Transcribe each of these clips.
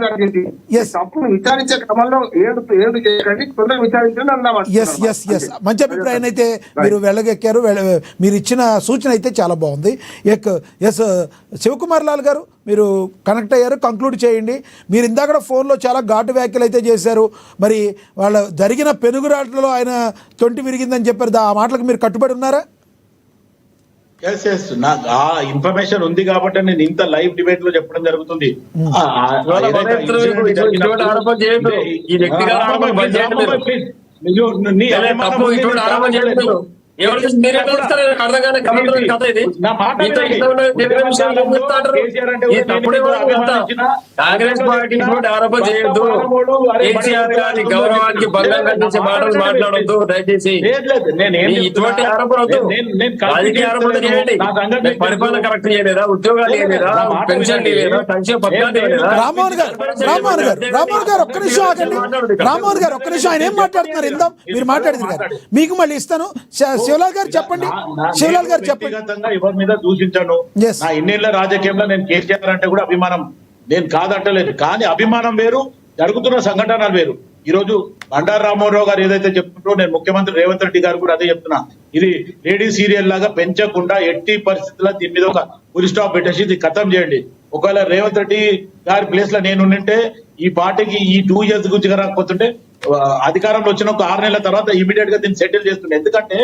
జరిగింది. తప్పును విచారించే క్రమంలో ఏడు చేయకండి, తొందరగా విచారించండి అన్నాం. మంచి అభిప్రాయం అయితే మీరు వెళ్ళగెక్కారు. మీరు ఇచ్చిన సూచన అయితే చాలా బాగుంది. ఎస్ శివకుమార్ లాల్ గారు మీరు కనెక్ట్ అయ్యారు, కంక్లూడ్ చేయండి. మీరు ఇందాక ఫోన్లో చాలా ఘాటు వ్యాఖ్యలు అయితే చేశారు. మరి వాళ్ళ జరిగిన పెనుగురాటలో ఆయన తొంటి విరిగిందని చెప్పారు. ఆ మాటలకు మీరు కట్టుబడి ఉన్నారా? నాకు ఆ ఇన్ఫర్మేషన్ ఉంది కాబట్టి నేను ఇంత లైవ్ డిబేట్ లో చెప్పడం జరుగుతుంది. కాంగ్రెస్ పార్టీ ఆరోపణ చేయొద్దు, కేసీఆర్ గారి గౌరవానికి భంగం కలిగించే మాటలు మాట్లాడొద్దు దయచేసి. ఇటువంటి ఆరోపణ రాజకీయ ఆరోపణ చేయండి. పరిపాలన కరెక్ట్ చేయలేదా, ఉద్యోగాలు చేయలేదా, పెన్షన్ లేదా, సంక్షేమ పథకాలు చేయలేదా? రామ్మోహన్ గారు ఒక్క నిమిషం ఆగండి. రామ్మోహన్ గారు ఒక్క నిమిషం, ఆయన ఏం మాట్లాడుతున్నారు ఇందాం మీరు మాట్లాడింది కదా, మీకు మళ్ళీ ఇస్తాను. శివలాల్ గారు చెప్పండి. శివలాల్ గారు చెప్పండి. వ్యక్తిగతంగా ఎవరి మీద దూషించాను. నా ఇన్నేళ్ల రాజకీయంలో నేను కేసీఆర్ అంటే కూడా అభిమానం, నేను కాదంటలేదు. కానీ అభిమానం వేరు, జరుగుతున్న సంఘటనలు వేరు. ఈ రోజు బండారు రామారావు గారు ఏదైతే చెప్తున్నారో, నేను ముఖ్యమంత్రి రేవంత్ రెడ్డి గారు కూడా అదే చెప్తున్నా. ఇది లేడీ సీరియల్ లాగా పెంచకుండా ఎట్టి పరిస్థితుల్లో దీని మీద ఒక ఫుల్ స్టాప్ పెట్టేసి ఇది ఖతం చేయండి. ఒకవేళ రేవంత్ రెడ్డి గారి ప్లేస్ లో నేను ఉండింటే ఈ పార్టీకి ఈ 2 years గురించి రాకపోతుంటే అధికారంలో వచ్చిన ఒక 6 నెలల తర్వాత ఇమీడియట్ గా దీన్ని సెటిల్ చేస్తుండే. ఎందుకంటే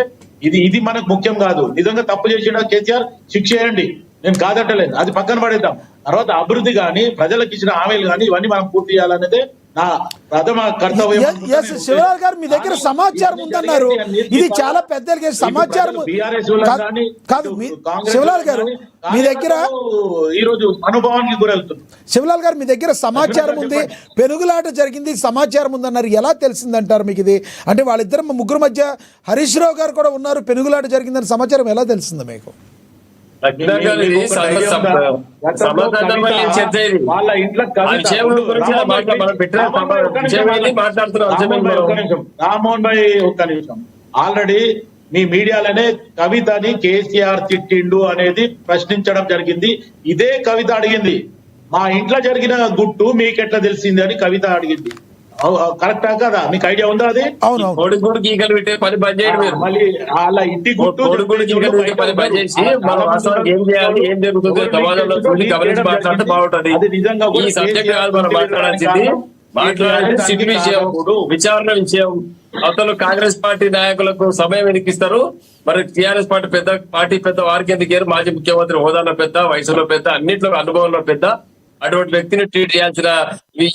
ఇది మనకు ముఖ్యం కాదు. నిజంగా తప్పు చేసిన కేసీఆర్ శిక్ష చేయండి, నేను కాదంటలేదు, అది పక్కన పడేద్దాం. తర్వాత అభివృద్ధి కానీ ప్రజలకు ఇచ్చిన హామీలు కానీ ఇవన్నీ మనం పూర్తి చేయాలనేదే నా ప్రథమ కర్తవ్యం. శివలాల్ గారు మీ దగ్గర సమాచారం ఉందన్నారు, ఇది చాలా పెద్ద సమాచారం కాదు. శివలాల్ గారు మీ దగ్గర ఈ రోజు అనుభవానికి గురవుతుంది. శివలాల్ గారు మీ దగ్గర సమాచారం ఉంది, పెనుగులాట జరిగింది సమాచారం ఉందన్నారు. ఎలా తెలిసిందంటారు మీకు ఇది? అంటే వాళ్ళిద్దరు ముగ్గురు మధ్య హరీష్ రావు గారు కూడా ఉన్నారు, పెనుగులాట జరిగిందని సమాచారం ఎలా తెలిసింది మీకు? వాళ్ళ ఇంట్లో రామ్మోహన్ భాయ్ ఒక్క నిమిషం, ఆల్రెడీ మీ మీడియాలోనే కవితని కేసీఆర్ తిట్టిండు అనేది ప్రశ్నించడం జరిగింది. ఇదే కవిత అడిగింది, మా ఇంట్లో జరిగిన గుట్టు మీకెట్లా తెలిసింది అని కవిత అడిగింది. కరెక్టా కదా? మీకు ఐడియా ఉందా? అది మళ్ళీ వాళ్ళ ఇంటి గుట్టు విచారణ విషయం. అవతల కాంగ్రెస్ పార్టీ నాయకులకు సమయం ఎన్నికిస్తారు, మరి టీఆర్ఎస్ పార్టీ పెద్ద వారికి ఎందుకు? మాజీ ముఖ్యమంత్రి హోదాలో పెద్ద, వయసులో పెద్ద, అన్నింటిలో అనుభవంలో పెద్ద, అటువంటి వ్యక్తిని ట్రీట్ చేయాల్సిన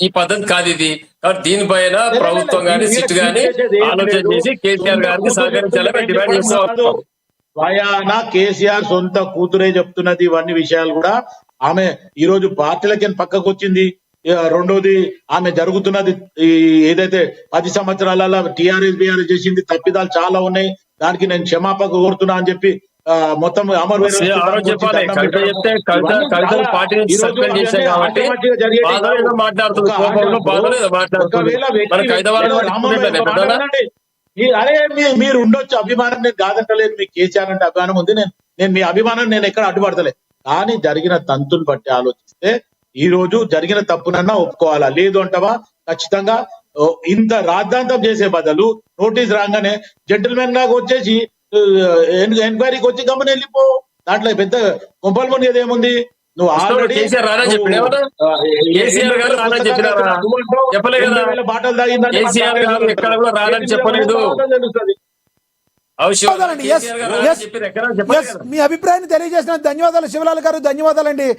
ఈ పద్ధతి కాదు ఇది. కాబట్టి దీనిపైన ప్రభుత్వం గానీ సిట్ గానీ ఆలోచన చేసి కేసీఆర్ గారికి సహకరించాలని డిమాండ్ చేస్తాం. స్వయాన కేసీఆర్ సొంత కూతురే చెప్తున్నది ఇవన్నీ విషయాలు కూడా. ఆమె ఈ రోజు పార్టీలకి పక్కకు వచ్చింది. రెండోది, ఆమె జరుగుతున్నది ఏదైతే 10 సంవత్సరాల టీఆర్ఎస్ బీఆర్ఎస్ చేసింది తప్పిదాలు చాలా ఉన్నాయి, దానికి నేను క్షమాపణ కోరుతున్నా అని చెప్పి మొత్తం అమర్ అరే మీరు ఉండొచ్చు అభిమానం, నేను కాదంటలేదు. మీకు కేసీఆర్ అంటే అభిమానం ఉంది, నేను మీ అభిమానం నేను ఎక్కడ అడ్డుపడతలేదు. కానీ జరిగిన తంతుని బట్టి ఆలోచిస్తే ఈ రోజు జరిగిన తప్పునన్నా ఒప్పుకోవాలా? లేదు అంటవా? ఖచ్చితంగా ఇంత రాద్ధాంతం చేసే బదులు నోటీస్ రాగానే జెంటిల్మెన్ లాగా వచ్చేసి ఎంక్వైరీకి వచ్చి గమని వెళ్ళిపో. దాంట్లో పెద్ద కొంపలు మునిగేది ఏముంది? నువ్వు ఆల్రెడీ బాటలు తాగిందని మీ అభిప్రాయాన్ని తెలియజేసిన ధన్యవాదాలు శివలాల్ గారు. ధన్యవాదాలండి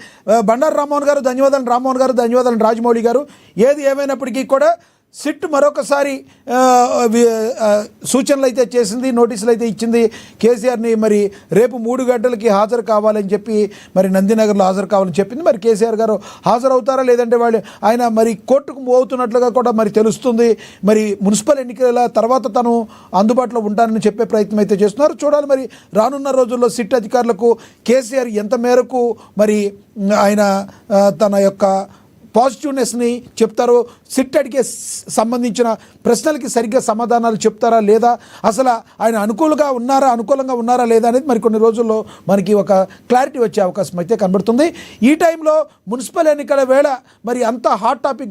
బండారు రామ్మోహన్ గారు, ధన్యవాదాలు రామ్మోహన్ గారు, ధన్యవాదాలు రాజమౌళి గారు. ఏది ఏమైనప్పటికీ కూడా సిట్ మరొకసారి సూచనలు అయితే చేసింది, నోటీసులు అయితే ఇచ్చింది కేసీఆర్ని. మరి రేపు 3 గంటలకి హాజరు కావాలని చెప్పి, మరి నందినగర్లో హాజరు కావాలని చెప్పింది. మరి కేసీఆర్ గారు హాజరవుతారా లేదంటే ఆయన మరి కోర్టుకు పోతున్నట్లుగా కూడా మరి తెలుస్తుంది. మరి మున్సిపల్ ఎన్నికల తర్వాత తను అందుబాటులో ఉంటానని చెప్పే ప్రయత్నం అయితే చేస్తున్నారు. చూడాలి మరి రానున్న రోజుల్లో సిట్ అధికారులకు కేసీఆర్ ఎంత మేరకు మరి ఆయన తన యొక్క పాజిటివ్నెస్ని చెప్తారో, సిట్ అడిగే సంబంధించిన ప్రశ్నలకి సరిగ్గా సమాధానాలు చెప్తారా లేదా, అసలు ఆయన అనుకూలంగా ఉన్నారా లేదా అనేది మరి కొన్ని రోజుల్లో మనకి ఒక క్లారిటీ వచ్చే అవకాశం అయితే కనబడుతుంది. ఈ టైంలో మున్సిపల్ ఎన్నికల వేళ మరి అంత హాట్ టాపిక్